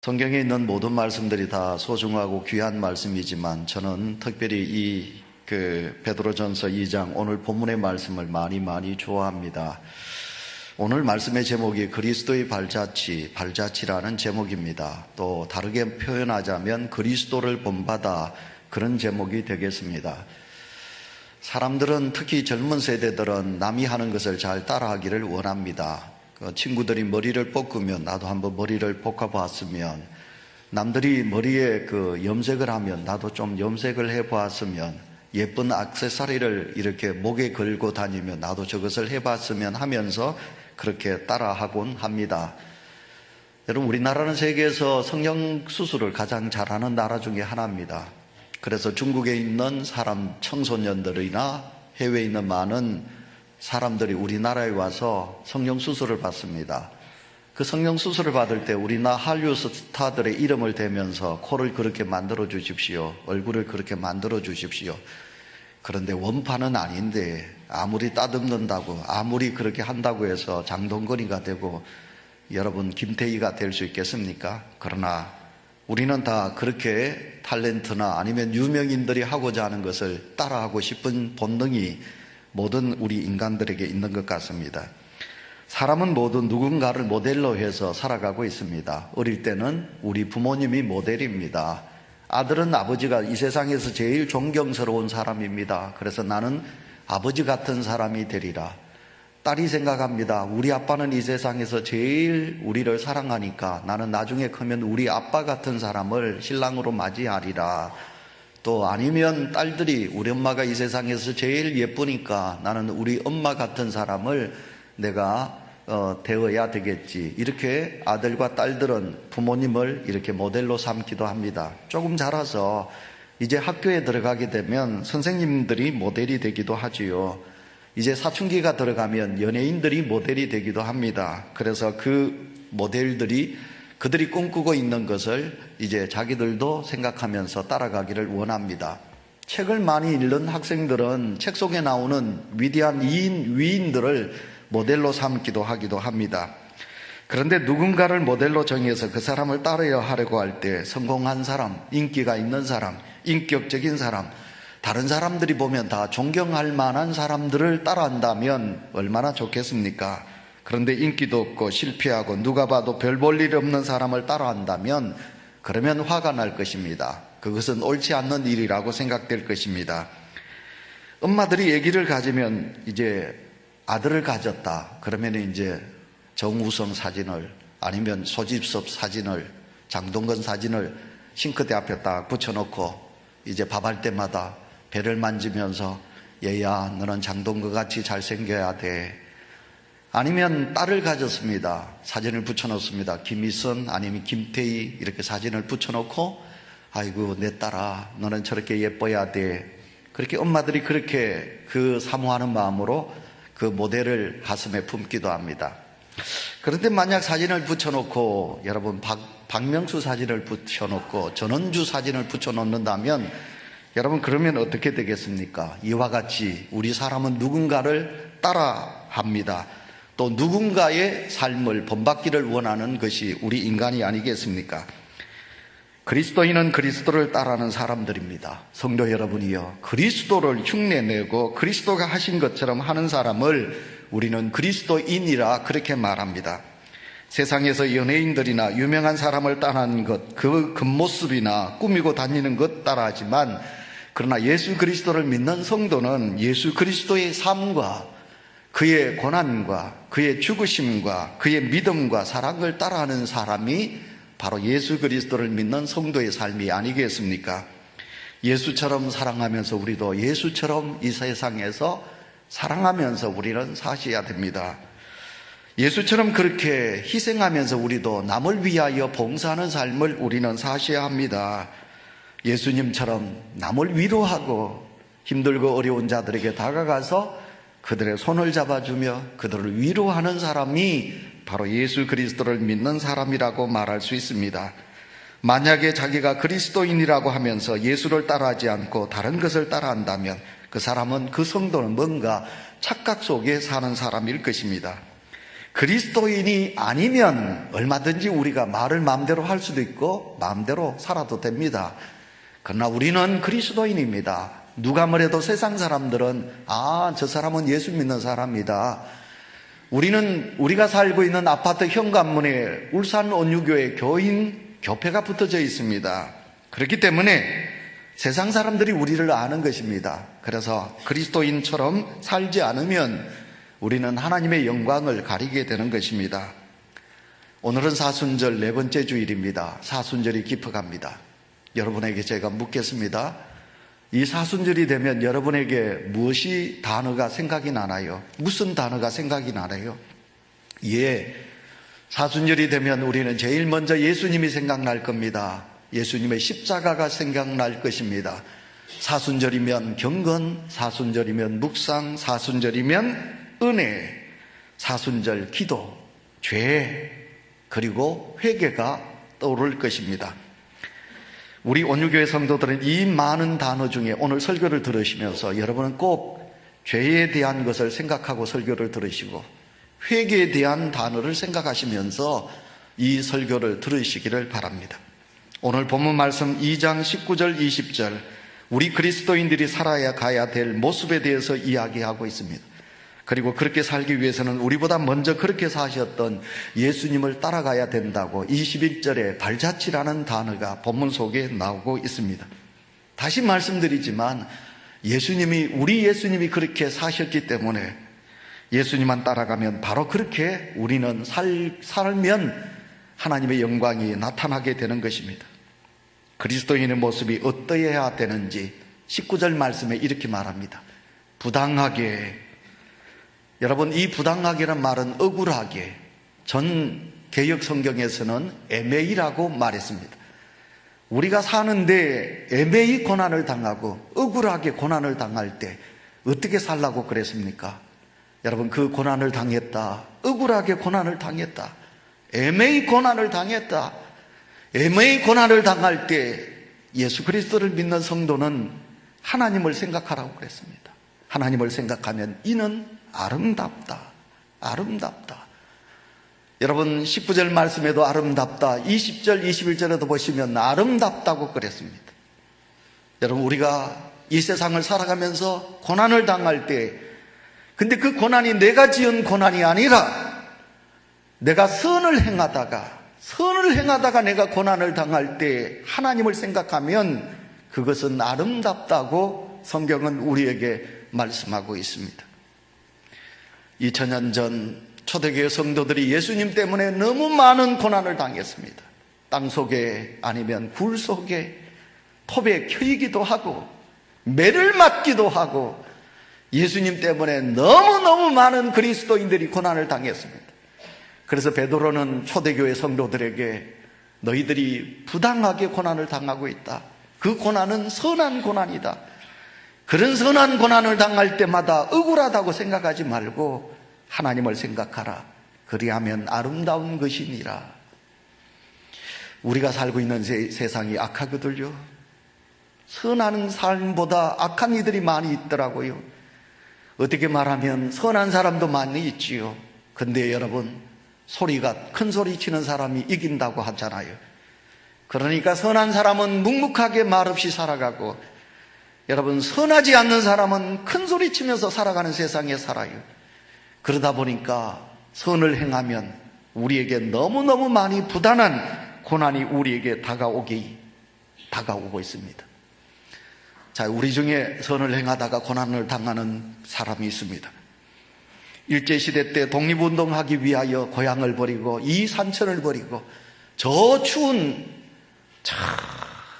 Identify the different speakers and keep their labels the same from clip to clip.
Speaker 1: 성경에 있는 모든 말씀들이 다 소중하고 귀한 말씀이지만 저는 특별히 이 베드로전서 2장 오늘 본문의 말씀을 많이 좋아합니다. 오늘 말씀의 제목이 그리스도의 발자취라는 제목입니다. 또 다르게 표현하자면 그리스도를 본받아, 그런 제목이 되겠습니다. 사람들은, 특히 젊은 세대들은 남이 하는 것을 잘 따라하기를 원합니다. 친구들이 머리를 볶으면 나도 한번 머리를 볶아봤으면, 남들이 머리에 염색을 하면 나도 좀 염색을 해봤으면, 예쁜 액세서리를 이렇게 목에 걸고 다니면 나도 저것을 해봤으면 하면서 그렇게 따라하곤 합니다. 여러분, 우리나라는 세계에서 성형수술을 가장 잘하는 나라 중에 하나입니다. 그래서 중국에 있는 청소년들이나 해외에 있는 많은 사람들이 우리나라에 와서 성형수술을 받습니다. 그 성형수술을 받을 때 우리나라 한류 스타들의 이름을 대면서 코를 그렇게 만들어 주십시오, 얼굴을 그렇게 만들어 주십시오. 그런데 원판은 아닌데 아무리 따듬는다고, 아무리 그렇게 한다고 해서 장동건이가 되고 여러분 김태희가 될 수 있겠습니까? 그러나 우리는 다 그렇게 탤런트나 아니면 유명인들이 하고자 하는 것을 따라하고 싶은 본능이 모든 우리 인간들에게 있는 것 같습니다. 사람은 모두 누군가를 모델로 해서 살아가고 있습니다. 어릴 때는 우리 부모님이 모델입니다. 아들은 아버지가 이 세상에서 제일 존경스러운 사람입니다. 그래서 나는 아버지 같은 사람이 되리라. 딸이 생각합니다. 우리 아빠는 이 세상에서 제일 우리를 사랑하니까 나는 나중에 크면 우리 아빠 같은 사람을 신랑으로 맞이하리라. 또 아니면 딸들이, 우리 엄마가 이 세상에서 제일 예쁘니까 나는 우리 엄마 같은 사람을 내가 되어야 되겠지. 이렇게 아들과 딸들은 부모님을 이렇게 모델로 삼기도 합니다. 조금 자라서 이제 학교에 들어가게 되면 선생님들이 모델이 되기도 하지요. 이제 사춘기가 들어가면 연예인들이 모델이 되기도 합니다. 그래서 그 모델들이 그들이 꿈꾸고 있는 것을 이제 자기들도 생각하면서 따라가기를 원합니다. 책을 많이 읽는 학생들은 책 속에 나오는 위대한 위인들을 모델로 삼기도 하기도 합니다. 그런데 누군가를 모델로 정해서 그 사람을 따라야 하려고 할 때 성공한 사람, 인기가 있는 사람, 인격적인 사람, 다른 사람들이 보면 다 존경할 만한 사람들을 따라한다면 얼마나 좋겠습니까? 그런데 인기도 없고 실패하고 누가 봐도 별 볼 일 없는 사람을 따라한다면 그러면 화가 날 것입니다. 그것은 옳지 않는 일이라고 생각될 것입니다. 엄마들이 아기를 가지면 이제 아들을 가졌다 그러면 이제 정우성 사진을, 아니면 소집섭 사진을, 장동건 사진을 싱크대 앞에 딱 붙여놓고 이제 밥할 때마다 배를 만지면서 얘야 너는 장동건 같이 잘생겨야 돼. 아니면 딸을 가졌습니다. 사진을 붙여놓습니다. 김희선 아니면 김태희 이렇게 사진을 붙여놓고 아이고 내 딸아 너는 저렇게 예뻐야 돼. 그렇게 엄마들이 그렇게 사모하는 마음으로 그 모델을 가슴에 품기도 합니다. 그런데 만약 사진을 붙여놓고, 여러분 박명수 사진을 붙여놓고 전원주 사진을 붙여놓는다면 여러분 그러면 어떻게 되겠습니까? 이와 같이 우리 사람은 누군가를 따라합니다. 또 누군가의 삶을 본받기를 원하는 것이 우리 인간이 아니겠습니까? 그리스도인은 그리스도를 따르는 사람들입니다. 성도 여러분이요, 그리스도를 흉내내고 그리스도가 하신 것처럼 하는 사람을 우리는 그리스도인이라 그렇게 말합니다. 세상에서 연예인들이나 유명한 사람을 따르는 것, 그 겉모습이나 꾸미고 다니는 것 따라하지만, 그러나 예수 그리스도를 믿는 성도는 예수 그리스도의 삶과 그의 고난과 그의 죽으심과 그의 믿음과 사랑을 따라하는 사람이 바로 예수 그리스도를 믿는 성도의 삶이 아니겠습니까? 예수처럼 사랑하면서 우리도 예수처럼 이 세상에서 사랑하면서 우리는 사셔야 됩니다. 예수처럼 그렇게 희생하면서 우리도 남을 위하여 봉사하는 삶을 우리는 사셔야 합니다. 예수님처럼 남을 위로하고 힘들고 어려운 자들에게 다가가서 그들의 손을 잡아주며 그들을 위로하는 사람이 바로 예수 그리스도를 믿는 사람이라고 말할 수 있습니다. 만약에 자기가 그리스도인이라고 하면서 예수를 따라하지 않고 다른 것을 따라한다면 그 사람은, 그 성도는 뭔가 착각 속에 사는 사람일 것입니다. 그리스도인이 아니면 얼마든지 우리가 말을 마음대로 할 수도 있고 마음대로 살아도 됩니다. 그러나 우리는 그리스도인입니다. 누가 뭐래도 세상 사람들은 저 사람은 예수 믿는 사람이다. 우리가 살고 있는 아파트 현관문에 울산 온유교회 교인 교패가 붙어져 있습니다. 그렇기 때문에 세상 사람들이 우리를 아는 것입니다. 그래서 그리스도인처럼 살지 않으면 우리는 하나님의 영광을 가리게 되는 것입니다. 오늘은 사순절 4번째 주일입니다. 사순절이 깊어갑니다. 여러분에게 제가 묻겠습니다. 이 사순절이 되면 여러분에게 무엇이 단어가 생각이 나나요? 무슨 단어가 생각이 나나요? 사순절이 되면 우리는 제일 먼저 예수님이 생각날 겁니다. 예수님의 십자가가 생각날 것입니다. 사순절이면 경건, 사순절이면 묵상, 사순절이면 은혜, 사순절 기도, 죄, 그리고 회개가 떠오를 것입니다. 우리 온유교회 성도들은 이 많은 단어 중에 오늘 설교를 들으시면서 여러분은 꼭 죄에 대한 것을 생각하고 설교를 들으시고 회개에 대한 단어를 생각하시면서 이 설교를 들으시기를 바랍니다. 오늘 본문 말씀 2장 19절 20절 우리 그리스도인들이 살아야 가야 될 모습에 대해서 이야기하고 있습니다. 그리고 그렇게 살기 위해서는 우리보다 먼저 그렇게 사셨던 예수님을 따라가야 된다고 21절에 발자취라는 단어가 본문 속에 나오고 있습니다. 다시 말씀드리지만 우리 예수님이 그렇게 사셨기 때문에 예수님만 따라가면 바로 그렇게 우리는 살면 하나님의 영광이 나타나게 되는 것입니다. 그리스도인의 모습이 어떠해야 되는지 19절 말씀에 이렇게 말합니다. 부당하게, 여러분 이 부당하게란 말은 억울하게, 전 개역 성경에서는 애매히라고 말했습니다. 우리가 사는데 애매히 고난을 당하고 억울하게 고난을 당할 때 어떻게 살라고 그랬습니까? 여러분 그 고난을 당했다, 억울하게 고난을 당했다, 애매히 고난을 당했다, 애매히 고난을 당할 때 예수 그리스도를 믿는 성도는 하나님을 생각하라고 그랬습니다. 하나님을 생각하면 이는 아름답다, 아름답다. 여러분 19절 말씀에도 아름답다, 20절 21절에도 보시면 아름답다고 그랬습니다. 여러분 우리가 이 세상을 살아가면서 고난을 당할 때, 근데 그 고난이 내가 지은 고난이 아니라 내가 선을 행하다가 내가 고난을 당할 때 하나님을 생각하면 그것은 아름답다고 성경은 우리에게 말씀하고 있습니다. 2000년 전 초대교회 성도들이 예수님 때문에 너무 많은 고난을 당했습니다. 땅속에 아니면 굴 속에 톱에 켜이기도 하고 매를 맞기도 하고 예수님 때문에 너무너무 많은 그리스도인들이 고난을 당했습니다. 그래서 베드로는 초대교회 성도들에게 너희들이 부당하게 고난을 당하고 있다. 그 고난은 선한 고난이다. 그런 선한 고난을 당할 때마다 억울하다고 생각하지 말고 하나님을 생각하라. 그리하면 아름다운 것이니라. 우리가 살고 있는 세상이 악하거든요. 선한 삶보다 악한 이들이 많이 있더라고요. 어떻게 말하면 선한 사람도 많이 있지요. 근데 여러분 큰 소리 치는 사람이 이긴다고 하잖아요. 그러니까 선한 사람은 묵묵하게 말없이 살아가고 여러분 선하지 않는 사람은 큰 소리 치면서 살아가는 세상에 살아요. 그러다 보니까 선을 행하면 우리에게 너무너무 많이 부단한 고난이 우리에게 다가오고 있습니다. 자, 우리 중에 선을 행하다가 고난을 당하는 사람이 있습니다. 일제시대 때 독립운동하기 위하여 고향을 버리고 이 산천을 버리고 저 추운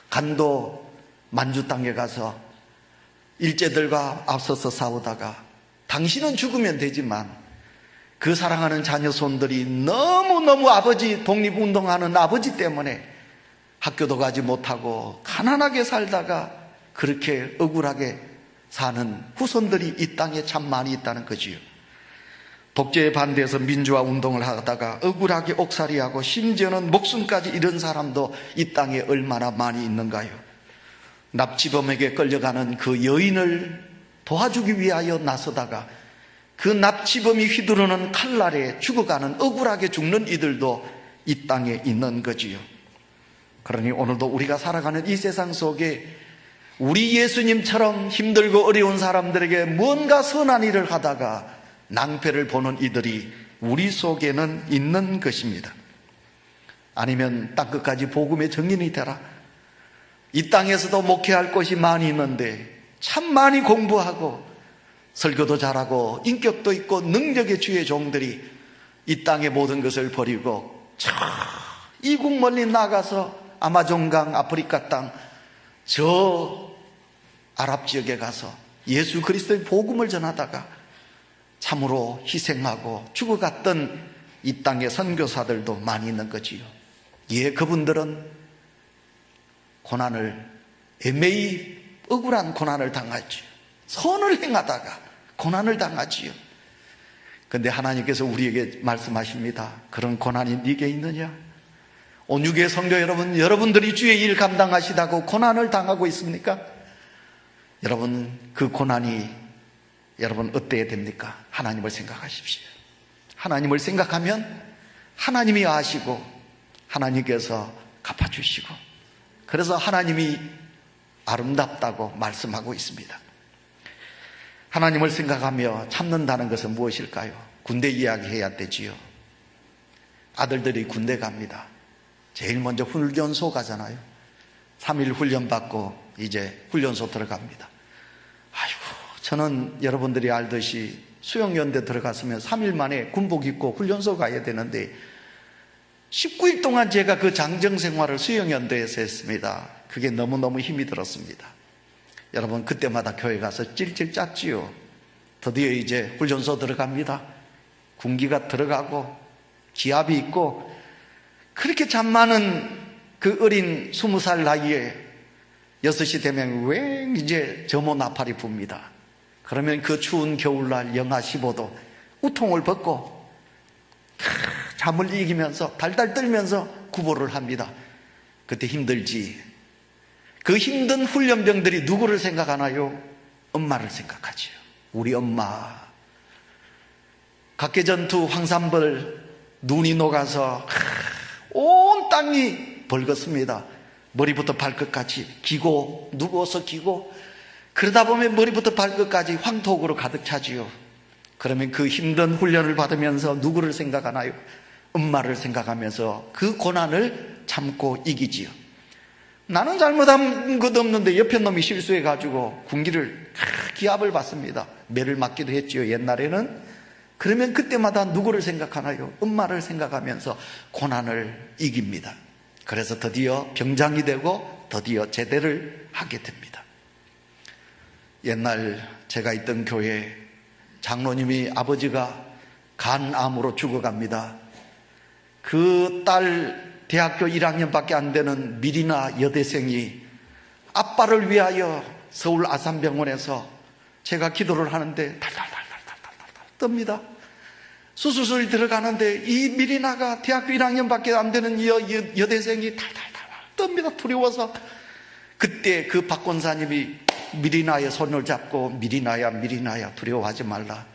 Speaker 1: 간도 만주 땅에 가서 일제들과 앞서서 싸우다가 당신은 죽으면 되지만 그 사랑하는 자녀 손들이 너무너무 독립운동하는 아버지 때문에 학교도 가지 못하고 가난하게 살다가 그렇게 억울하게 사는 후손들이 이 땅에 참 많이 있다는 거지요. 독재에 반대해서 민주화 운동을 하다가 억울하게 옥살이하고 심지어는 목숨까지 잃은 사람도 이 땅에 얼마나 많이 있는가요? 납치범에게 끌려가는 그 여인을 도와주기 위하여 나서다가 그 납치범이 휘두르는 칼날에 죽어가는, 억울하게 죽는 이들도 이 땅에 있는 거지요. 그러니 오늘도 우리가 살아가는 이 세상 속에 우리 예수님처럼 힘들고 어려운 사람들에게 뭔가 선한 일을 하다가 낭패를 보는 이들이 우리 속에는 있는 것입니다. 아니면 땅끝까지 복음의 증인이 되라. 이 땅에서도 목회할 곳이 많이 있는데 참 많이 공부하고 설교도 잘하고 인격도 있고 능력의 주의 종들이 이 땅의 모든 것을 버리고 저 이국 멀리 나가서 아마존강, 아프리카 땅, 저 아랍 지역에 가서 예수 그리스도의 복음을 전하다가 참으로 희생하고 죽어갔던 이 땅의 선교사들도 많이 있는 거지요. 예, 그분들은 고난을, 애매히 억울한 고난을 당하지요. 선을 행하다가 고난을 당하지요. 그런데 하나님께서 우리에게 말씀하십니다. 그런 고난이 네게 있느냐? 온유교회 성도 여러분, 여러분들이 주의 일 감당하시다고 고난을 당하고 있습니까? 여러분, 그 고난이 여러분 어때야 됩니까? 하나님을 생각하십시오. 하나님을 생각하면 하나님이 아시고 하나님께서 갚아주시고, 그래서 하나님이 아름답다고 말씀하고 있습니다. 하나님을 생각하며 참는다는 것은 무엇일까요? 군대 이야기 해야 되지요. 아들들이 군대 갑니다. 제일 먼저 훈련소 가잖아요. 3일 훈련 받고 이제 훈련소 들어갑니다. 아이고, 저는 여러분들이 알듯이 수영연대 들어갔으면 3일 만에 군복 입고 훈련소 가야 되는데 19일 동안 제가 그 장정 생활을 수영연대에서 했습니다. 그게 너무너무 힘이 들었습니다. 여러분, 그때마다 교회 가서 찔찔 짰지요. 드디어 이제 훈련소 들어갑니다. 군기가 들어가고 기압이 있고, 그렇게 잠 많은 그 어린 20살 나이에 6시 되면 왜 이제 점호 나팔이 붑니다. 그러면 그 추운 겨울날 영하 15도 우통을 벗고 잠을 이기면서 달달 떨면서 구보를 합니다. 그때 힘들지. 그 힘든 훈련병들이 누구를 생각하나요? 엄마를 생각하지요. 우리 엄마. 각계전투 황산벌 눈이 녹아서 온 땅이 벌겋습니다. 머리부터 발끝까지 기고, 누워서 기고, 그러다 보면 머리부터 발끝까지 황토구로 가득 차지요. 그러면 그 힘든 훈련을 받으면서 누구를 생각하나요? 엄마를 생각하면서 그 고난을 참고 이기지요. 나는 잘못한 것 없는데 옆에 놈이 실수해가지고 군기를 기압을 받습니다. 매를 맞기도 했지요, 옛날에는. 그러면 그때마다 누구를 생각하나요? 엄마를 생각하면서 고난을 이깁니다. 그래서 드디어 병장이 되고 드디어 제대를 하게 됩니다. 옛날 제가 있던 교회 장로님이 아버지가 간암으로 죽어갑니다. 그 딸 대학교 1학년밖에 안 되는 미리나 여대생이 아빠를 위하여 서울 아산병원에서 제가 기도를 하는데 달달달달달달달 뜹니다. 수술실이 들어가는데 이 미리나가 대학교 1학년밖에 안 되는 여대생이 달달달 뜹니다. 두려워서. 그때 그 박권사님이 미리나의 손을 잡고 미리나야 두려워하지 말라.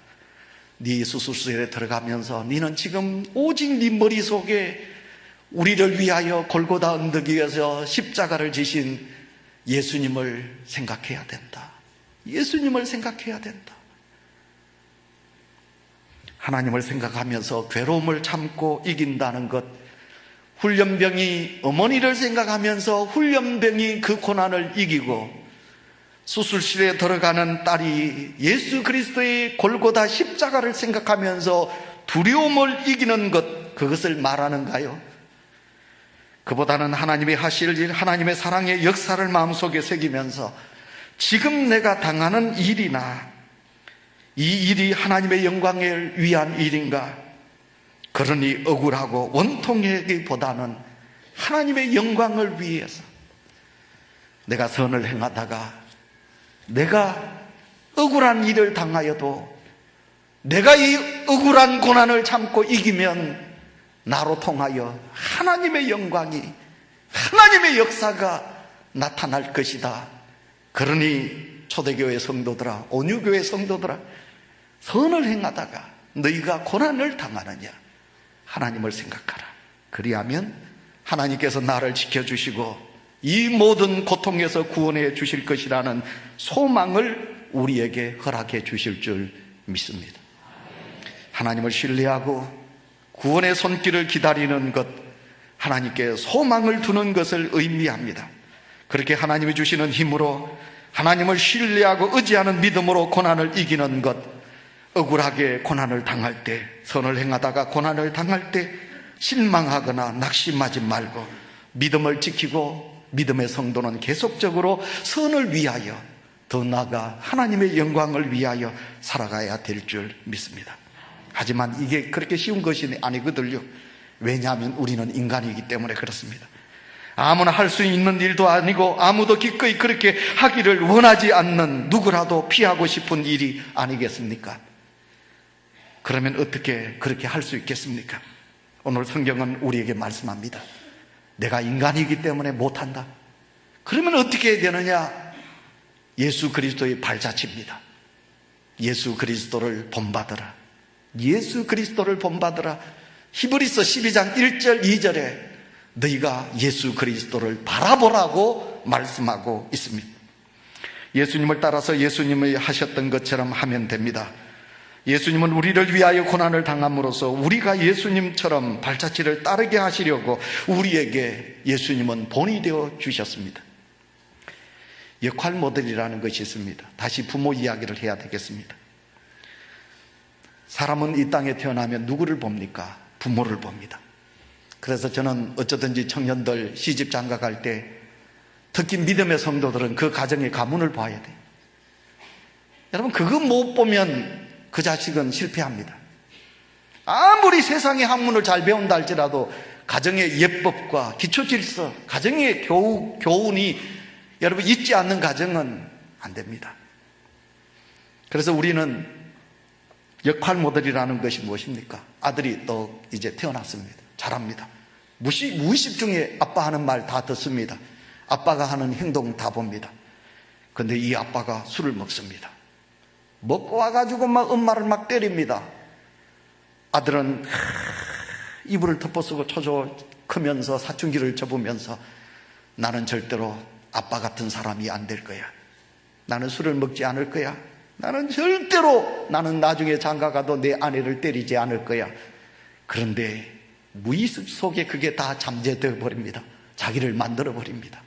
Speaker 1: 네 수술실에 들어가면서 너는 지금 오직 네 머릿속에 우리를 위하여 골고다 언덕 위에서 십자가를 지신 예수님을 생각해야 된다. 예수님을 생각해야 된다. 하나님을 생각하면서 괴로움을 참고 이긴다는 것, 훈련병이 어머니를 생각하면서 훈련병이 그 고난을 이기고 수술실에 들어가는 딸이 예수 그리스도의 골고다 십자가를 생각하면서 두려움을 이기는 것, 그것을 말하는가요? 그보다는 하나님이 하실 일, 하나님의 사랑의 역사를 마음속에 새기면서 지금 내가 당하는 일이나 이 일이 하나님의 영광을 위한 일인가? 그러니 억울하고 원통하기보다는 하나님의 영광을 위해서 내가 선을 행하다가 내가 억울한 일을 당하여도 내가 이 억울한 고난을 참고 이기면 나로 통하여 하나님의 영광이, 하나님의 역사가 나타날 것이다. 그러니 초대교회 성도들아, 온유교회 성도들아, 선을 행하다가 너희가 고난을 당하느냐? 하나님을 생각하라. 그리하면 하나님께서 나를 지켜주시고 이 모든 고통에서 구원해 주실 것이라는 소망을 우리에게 허락해 주실 줄 믿습니다. 하나님을 신뢰하고 구원의 손길을 기다리는 것, 하나님께 소망을 두는 것을 의미합니다. 그렇게 하나님이 주시는 힘으로 하나님을 신뢰하고 의지하는 믿음으로 고난을 이기는 것, 억울하게 고난을 당할 때, 선을 행하다가 고난을 당할 때 실망하거나 낙심하지 말고 믿음을 지키고 믿음의 성도는 계속적으로 선을 위하여, 더 나아가 하나님의 영광을 위하여 살아가야 될 줄 믿습니다. 하지만 이게 그렇게 쉬운 것이 아니거든요. 왜냐하면 우리는 인간이기 때문에 그렇습니다. 아무나 할 수 있는 일도 아니고 아무도 기꺼이 그렇게 하기를 원하지 않는, 누구라도 피하고 싶은 일이 아니겠습니까? 그러면 어떻게 그렇게 할 수 있겠습니까? 오늘 성경은 우리에게 말씀합니다. 내가 인간이기 때문에 못한다. 그러면 어떻게 해야 되느냐? 예수 그리스도의 발자취입니다. 예수 그리스도를 본받으라. 예수 그리스도를 본받으라. 히브리서 12장 1절 2절에 너희가 예수 그리스도를 바라보라고 말씀하고 있습니다. 예수님을 따라서 예수님이 하셨던 것처럼 하면 됩니다. 예수님은 우리를 위하여 고난을 당함으로써 우리가 예수님처럼 발자취를 따르게 하시려고 우리에게 예수님은 본이 되어 주셨습니다. 역할 모델이라는 것이 있습니다. 다시 부모 이야기를 해야 되겠습니다. 사람은 이 땅에 태어나면 누구를 봅니까? 부모를 봅니다. 그래서 저는 어쩌든지 청년들 시집 장가 갈 때, 특히 믿음의 성도들은 그 가정의 가문을 봐야 돼요. 여러분, 그거 못 보면 그 자식은 실패합니다. 아무리 세상의 학문을 잘 배운다 할지라도 가정의 예법과 기초질서, 가정의 교훈이 여러분 있지 않는 가정은 안 됩니다. 그래서 우리는 역할 모델이라는 것이 무엇입니까? 아들이 또 이제 태어났습니다. 잘합니다. 무의식 중에 아빠 하는 말 다 듣습니다. 아빠가 하는 행동 다 봅니다. 근데 이 아빠가 술을 먹습니다. 먹고 와가지고 막 엄마를 막 때립니다. 아들은 이불을 덮어쓰고 초조 크면서 사춘기를 접으면서 나는 절대로 아빠 같은 사람이 안 될 거야. 나는 술을 먹지 않을 거야. 나는 나중에 장가가도 내 아내를 때리지 않을 거야. 그런데 무의식 속에 그게 다 잠재되어 버립니다. 자기를 만들어 버립니다.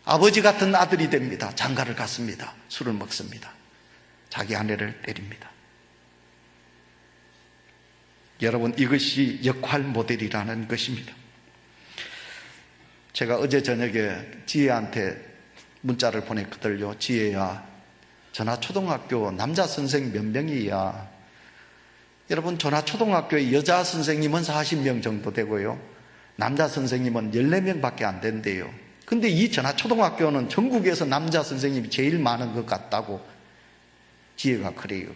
Speaker 1: 아버지 같은 아들이 됩니다. 장가를 갔습니다. 술을 먹습니다. 자기 아내를 때립니다. 여러분, 이것이 역할 모델이라는 것입니다. 제가 어제 저녁에 지혜한테 문자를 보냈거든요. 지혜야, 전하초등학교 남자 선생 몇 명이야? 여러분, 전하초등학교의 여자 선생님은 40명 정도 되고요, 남자 선생님은 14명밖에 안 된대요. 근데 이 전하초등학교는 전국에서 남자 선생님이 제일 많은 것 같다고 지혜가 그래요.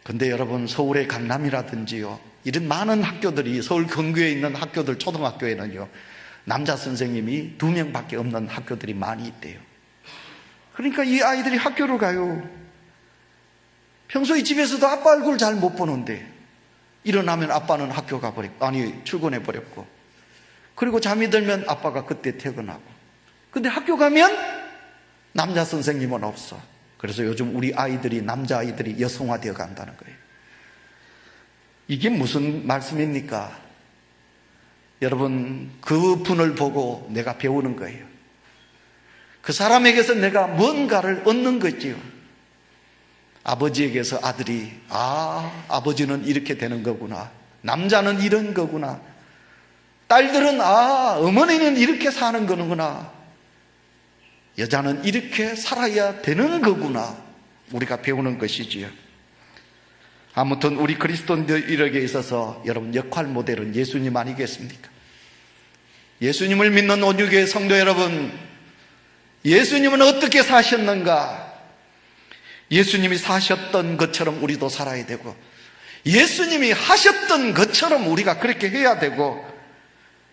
Speaker 1: 근데 여러분, 서울의 강남이라든지요, 이런 많은 학교들이, 서울 근교에 있는 학교들 초등학교에는요, 남자 선생님이 2명밖에 없는 학교들이 많이 있대요. 그러니까 이 아이들이 학교를 가요. 평소에 집에서도 아빠 얼굴 잘 못 보는데 일어나면 아빠는 학교 가버렸고, 출근해 버렸고, 그리고 잠이 들면 아빠가 그때 퇴근하고, 근데 학교 가면 남자 선생님은 없어. 그래서 요즘 우리 아이들이, 남자아이들이 여성화되어 간다는 거예요. 이게 무슨 말씀입니까? 여러분, 그 분을 보고 내가 배우는 거예요. 그 사람에게서 내가 뭔가를 얻는 거지요. 아버지에게서 아들이, 아버지는 이렇게 되는 거구나, 남자는 이런 거구나, 딸들은 어머니는 이렇게 사는 거구나, 여자는 이렇게 살아야 되는 거구나, 우리가 배우는 것이지요. 아무튼 우리 그리스도인들에게 있어서 여러분, 역할 모델은 예수님 아니겠습니까? 예수님을 믿는 온유교회 성도 여러분, 예수님은 어떻게 사셨는가? 예수님이 사셨던 것처럼 우리도 살아야 되고, 예수님이 하셨던 것처럼 우리가 그렇게 해야 되고,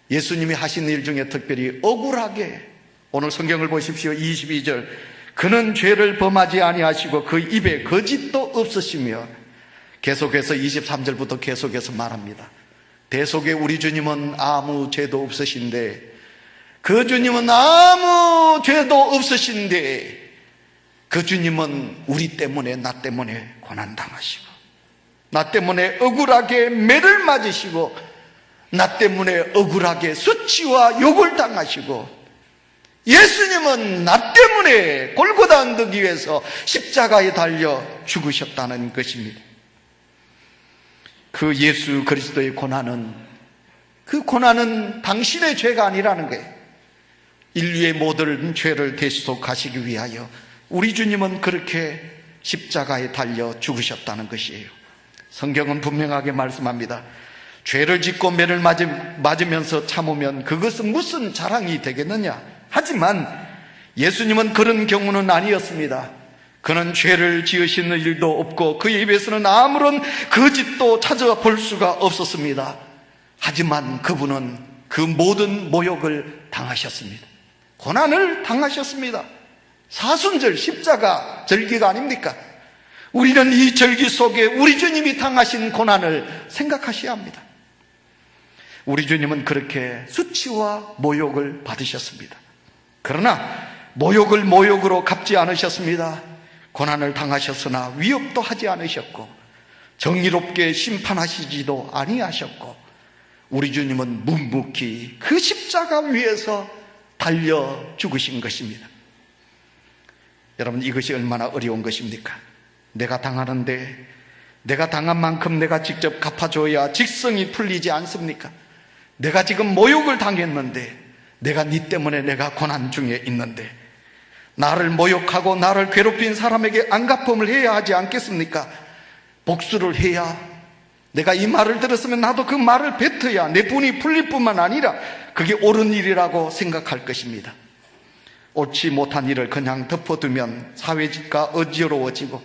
Speaker 1: 예수님이 하신 일 중에 특별히 억울하게, 오늘 성경을 보십시오. 22절, 그는 죄를 범하지 아니하시고 그 입에 거짓도 없으시며, 계속해서 23절부터 계속해서 말합니다. 대속에 우리 주님은 아무 죄도 없으신데, 그 주님은 아무 죄도 없으신데, 그 주님은 우리 때문에, 나 때문에 고난당하시고, 나 때문에 억울하게 매를 맞으시고, 나 때문에 억울하게 수치와 욕을 당하시고, 예수님은 나 때문에 골고다 언덕 위에서 십자가에 달려 죽으셨다는 것입니다. 그 예수 그리스도의 고난은, 그 고난은 당신의 죄가 아니라는 거예요. 인류의 모든 죄를 대속하시기 위하여 우리 주님은 그렇게 십자가에 달려 죽으셨다는 것이에요. 성경은 분명하게 말씀합니다. 죄를 짓고 매를 맞으면서 참으면 그것은 무슨 자랑이 되겠느냐. 하지만 예수님은 그런 경우는 아니었습니다. 그는 죄를 지으시는 일도 없고 그의 입에서는 아무런 거짓도 찾아볼 수가 없었습니다. 하지만 그분은 그 모든 모욕을 당하셨습니다. 고난을 당하셨습니다. 사순절 십자가 절기가 아닙니까? 우리는 이 절기 속에 우리 주님이 당하신 고난을 생각하셔야 합니다. 우리 주님은 그렇게 수치와 모욕을 받으셨습니다. 그러나 모욕을 모욕으로 갚지 않으셨습니다. 고난을 당하셨으나 위협도 하지 않으셨고 정의롭게 심판하시지도 아니하셨고, 우리 주님은 묵묵히 그 십자가 위에서 달려 죽으신 것입니다. 여러분, 이것이 얼마나 어려운 것입니까? 내가 당하는데 내가 당한 만큼 내가 직접 갚아줘야 직성이 풀리지 않습니까? 내가 지금 모욕을 당했는데, 내가 네 때문에 내가 고난 중에 있는데, 나를 모욕하고 나를 괴롭힌 사람에게 안갚음을 해야 하지 않겠습니까? 복수를 해야, 내가 이 말을 들었으면 나도 그 말을 뱉어야 내 분이 풀릴 뿐만 아니라 그게 옳은 일이라고 생각할 것입니다. 옳지 못한 일을 그냥 덮어두면 사회가 어지러워지고,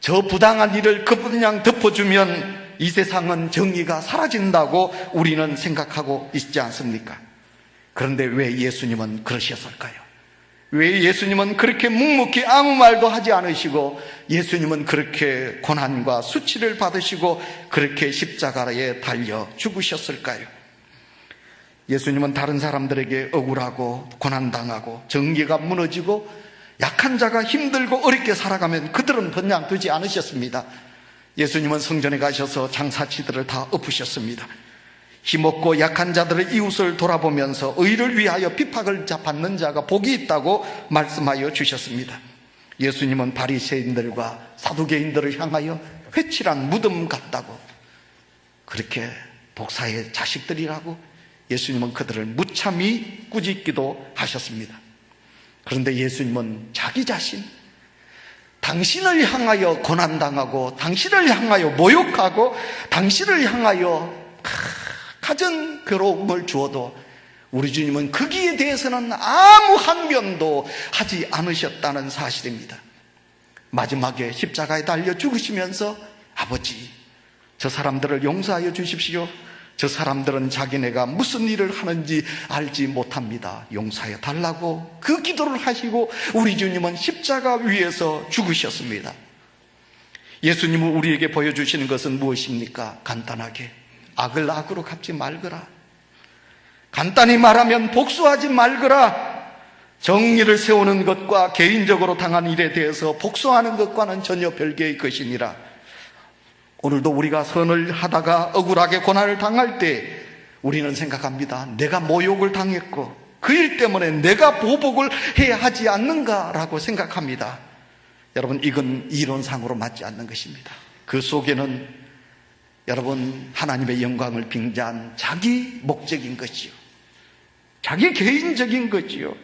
Speaker 1: 저 부당한 일을 그냥 덮어주면 이 세상은 정의가 사라진다고 우리는 생각하고 있지 않습니까? 그런데 왜 예수님은 그러셨을까요? 왜 예수님은 그렇게 묵묵히 아무 말도 하지 않으시고, 예수님은 그렇게 고난과 수치를 받으시고 그렇게 십자가에 달려 죽으셨을까요? 예수님은 다른 사람들에게 억울하고 고난당하고 정의가 무너지고 약한 자가 힘들고 어렵게 살아가면 그들은 그냥 두지 않으셨습니다. 예수님은 성전에 가셔서 장사치들을 다 엎으셨습니다. 힘없고 약한 자들의 이웃을 돌아보면서 의를 위하여 핍박을 받는 자가 복이 있다고 말씀하여 주셨습니다. 예수님은 바리새인들과 사두개인들을 향하여 회칠한 무덤 같다고, 그렇게 독사의 자식들이라고 예수님은 그들을 무참히 꾸짖기도 하셨습니다. 그런데 예수님은 자기 자신, 당신을 향하여 고난당하고 당신을 향하여 모욕하고 당신을 향하여 가진 괴로움을 주어도 우리 주님은 거기에 대해서는 아무 항변도 하지 않으셨다는 사실입니다. 마지막에 십자가에 달려 죽으시면서, 아버지, 저 사람들을 용서하여 주십시오. 저 사람들은 자기네가 무슨 일을 하는지 알지 못합니다. 용서하여 달라고 그 기도를 하시고 우리 주님은 십자가 위에서 죽으셨습니다. 예수님은 우리에게 보여주시는 것은 무엇입니까? 간단하게 악을 악으로 갚지 말거라. 간단히 말하면 복수하지 말거라. 정의를 세우는 것과 개인적으로 당한 일에 대해서 복수하는 것과는 전혀 별개의 것이니라. 오늘도 우리가 선을 하다가 억울하게 고난을 당할 때 우리는 생각합니다. 내가 모욕을 당했고 그 일 때문에 내가 보복을 해야 하지 않는가라고 생각합니다. 여러분, 이건 이론상으로 맞지 않는 것입니다. 그 속에는 여러분, 하나님의 영광을 빙자한 자기 목적인 것이요, 자기 개인적인 것이요.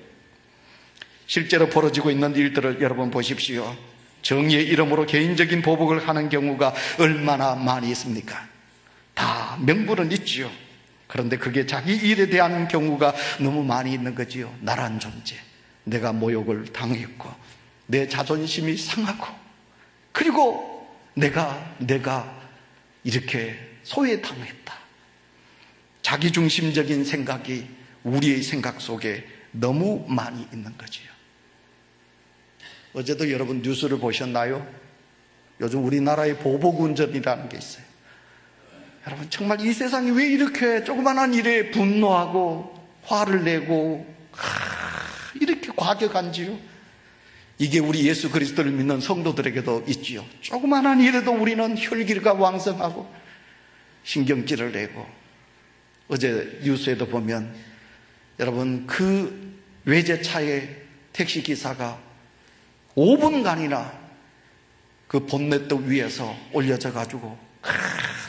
Speaker 1: 실제로 벌어지고 있는 일들을 여러분 보십시오. 정의의 이름으로 개인적인 보복을 하는 경우가 얼마나 많이 있습니까? 다 명분은 있지요. 그런데 그게 자기 일에 대한 경우가 너무 많이 있는 거지요. 나란 존재, 내가 모욕을 당했고 내 자존심이 상하고, 그리고 내가 이렇게 소외당했다. 자기중심적인 생각이 우리의 생각 속에 너무 많이 있는 거지요. 어제도 여러분 뉴스를 보셨나요? 요즘 우리나라에 보복운전이라는 게 있어요. 여러분, 정말 이 세상이 왜 이렇게 조그만한 일에 분노하고 화를 내고 이렇게 과격한지요? 이게 우리 예수 그리스도를 믿는 성도들에게도 있지요. 조그만한 일에도 우리는 혈기가 왕성하고 신경질을 내고, 어제 뉴스에도 보면 여러분, 그 외제차의 택시기사가 5분간이나 그 본네트 위에서 올려져 가지고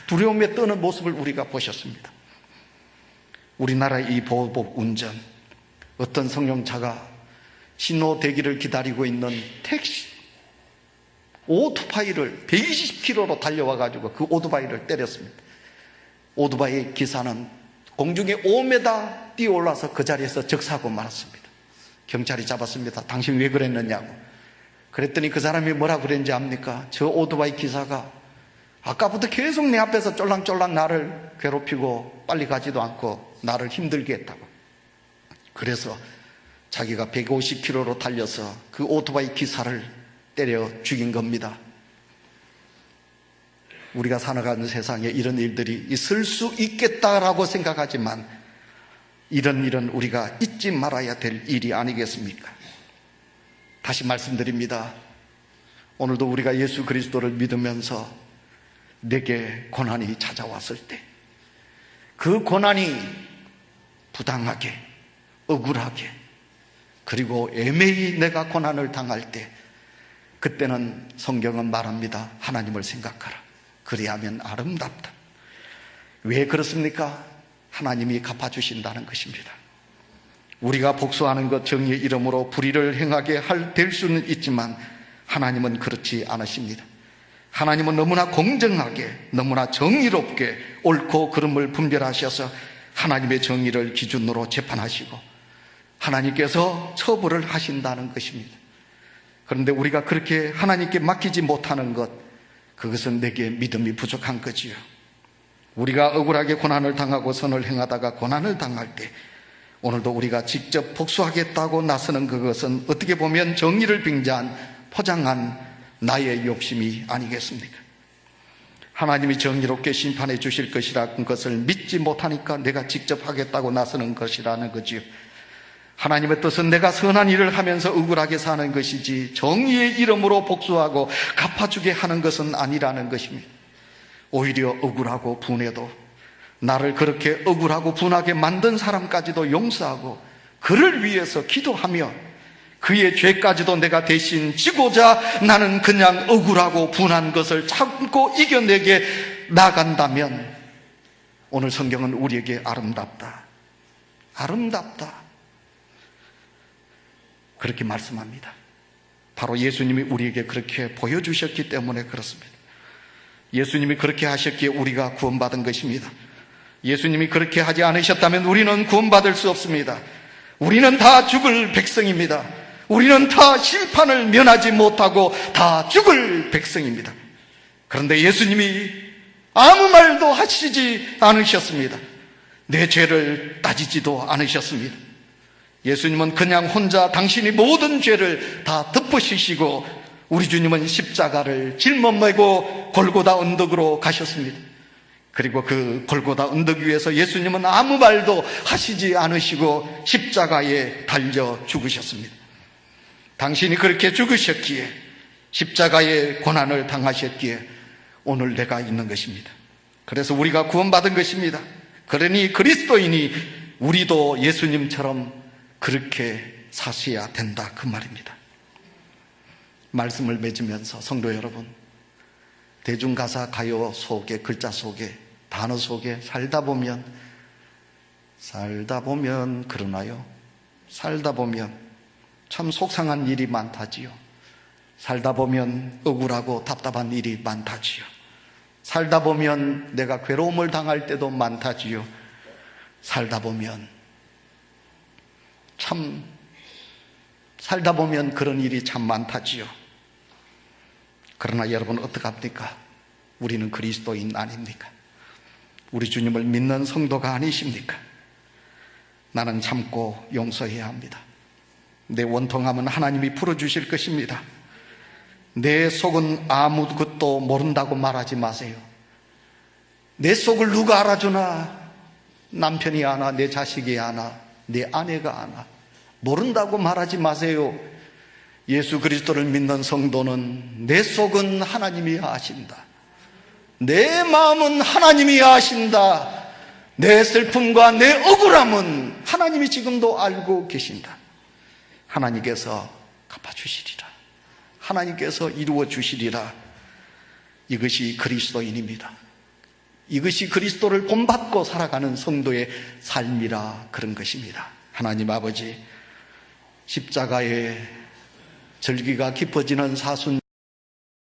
Speaker 1: 두려움에 떠는 모습을 우리가 보셨습니다. 우리나라의 이 보복 운전, 어떤 승용차가 신호 대기를 기다리고 있는 택시 오토바이를 120km로 달려와 가지고 그 오토바이를 때렸습니다. 오토바이 기사는 공중에 5m 뛰어올라서 그 자리에서 적사하고 말았습니다. 경찰이 잡았습니다. 당신 왜 그랬느냐고. 그랬더니 그 사람이 뭐라 그랬는지 압니까? 저 오토바이 기사가 아까부터 계속 내 앞에서 쫄랑쫄랑 나를 괴롭히고 빨리 가지도 않고 나를 힘들게 했다고. 그래서 자기가 150km로 달려서 그 오토바이 기사를 때려 죽인 겁니다. 우리가 살아가는 세상에 이런 일들이 있을 수 있겠다라고 생각하지만 이런 일은 우리가 잊지 말아야 될 일이 아니겠습니까? 다시 말씀드립니다. 오늘도 우리가 예수 그리스도를 믿으면서 내게 고난이 찾아왔을 때, 그 고난이 부당하게, 억울하게, 그리고 애매히 내가 고난을 당할 때, 그때는 성경은 말합니다. 하나님을 생각하라. 그리하면 아름답다. 왜 그렇습니까? 하나님이 갚아주신다는 것입니다. 우리가 복수하는 것, 정의의 이름으로 불의를 행하게 될 수는 있지만 하나님은 그렇지 않으십니다. 하나님은 너무나 공정하게, 너무나 정의롭게 옳고 그름을 분별하셔서 하나님의 정의를 기준으로 재판하시고 하나님께서 처벌을 하신다는 것입니다. 그런데 우리가 그렇게 하나님께 맡기지 못하는 것, 그것은 내게 믿음이 부족한 거지요. 우리가 억울하게 고난을 당하고 선을 행하다가 고난을 당할 때 오늘도 우리가 직접 복수하겠다고 나서는 그것은 어떻게 보면 정의를 빙자한, 포장한 나의 욕심이 아니겠습니까? 하나님이 정의롭게 심판해 주실 것이라는 것을 믿지 못하니까 내가 직접 하겠다고 나서는 것이라는 거지요. 하나님의 뜻은 내가 선한 일을 하면서 억울하게 사는 것이지 정의의 이름으로 복수하고 갚아주게 하는 것은 아니라는 것입니다. 오히려 억울하고 분해도 나를 그렇게 억울하고 분하게 만든 사람까지도 용서하고 그를 위해서 기도하며 그의 죄까지도 내가 대신 지고자 나는 그냥 억울하고 분한 것을 참고 이겨내게 나간다면 오늘 성경은 우리에게 아름답다, 아름답다, 그렇게 말씀합니다. 바로 예수님이 우리에게 그렇게 보여주셨기 때문에 그렇습니다. 예수님이 그렇게 하셨기에 우리가 구원받은 것입니다. 예수님이 그렇게 하지 않으셨다면 우리는 구원받을 수 없습니다. 우리는 다 죽을 백성입니다. 우리는 다 심판을 면하지 못하고 다 죽을 백성입니다. 그런데 예수님이 아무 말도 하시지 않으셨습니다. 내 죄를 따지지도 않으셨습니다. 예수님은 그냥 혼자 당신이 모든 죄를 다 덮으시고 우리 주님은 십자가를 짊어지고 골고다 언덕으로 가셨습니다. 그리고 그 골고다 언덕 위에서 예수님은 아무 말도 하시지 않으시고 십자가에 달려 죽으셨습니다. 당신이 그렇게 죽으셨기에, 십자가의 고난을 당하셨기에 오늘 내가 있는 것입니다. 그래서 우리가 구원받은 것입니다. 그러니 그리스도인이 우리도 예수님처럼 그렇게 사셔야 된다, 그 말입니다. 말씀을 맺으면서 성도 여러분, 대중가사 가요 속에, 글자 속에, 단어 속에 살다 보면 그러나요? 살다 보면 참 속상한 일이 많다지요. 살다 보면 억울하고 답답한 일이 많다지요. 살다 보면 내가 괴로움을 당할 때도 많다지요. 살다 보면 그런 일이 참 많다지요. 그러나 여러분 어떡합니까? 우리는 그리스도인 아닙니까? 우리 주님을 믿는 성도가 아니십니까? 나는 참고 용서해야 합니다. 내 원통함은 하나님이 풀어주실 것입니다. 내 속은 아무것도 모른다고 말하지 마세요. 내 속을 누가 알아주나? 남편이 아나, 내 자식이 아나, 내 아내가 아나. 모른다고 말하지 마세요. 예수 그리스도를 믿는 성도는 내 속은 하나님이 아신다. 내 마음은 하나님이 아신다. 내 슬픔과 내 억울함은 하나님이 지금도 알고 계신다. 하나님께서 갚아주시리라. 하나님께서 이루어 주시리라. 이것이 그리스도인입니다. 이것이 그리스도를 본받고 살아가는 성도의 삶이라 그런 것입니다. 하나님 아버지, 십자가의 절기가 깊어지는 사순